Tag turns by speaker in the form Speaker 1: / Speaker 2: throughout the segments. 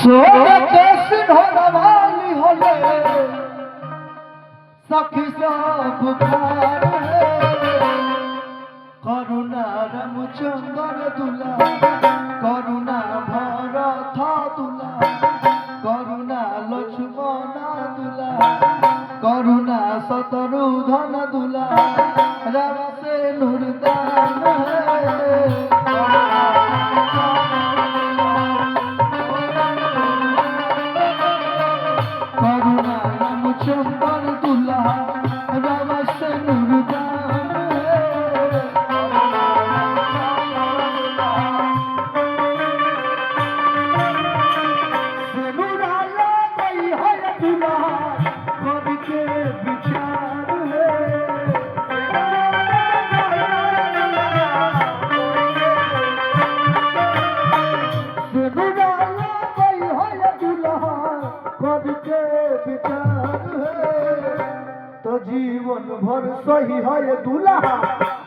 Speaker 1: सोने सिंहवाली होले सखी सब पुकार करुणा रामचंद्र दुला करुणा भरत दुला करुणा लक्ष्मण दुला करुणा शत्रुघ्न दुला राम से नूरदान करुणा रामचंद्र दुला राम से नूरदान तो जीवन भर सही है दुल्हा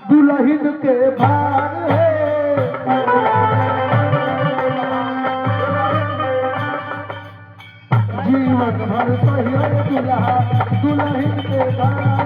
Speaker 1: दुल्हन के भार है जीवन भर सही है दुल्हा दुल्हन के भार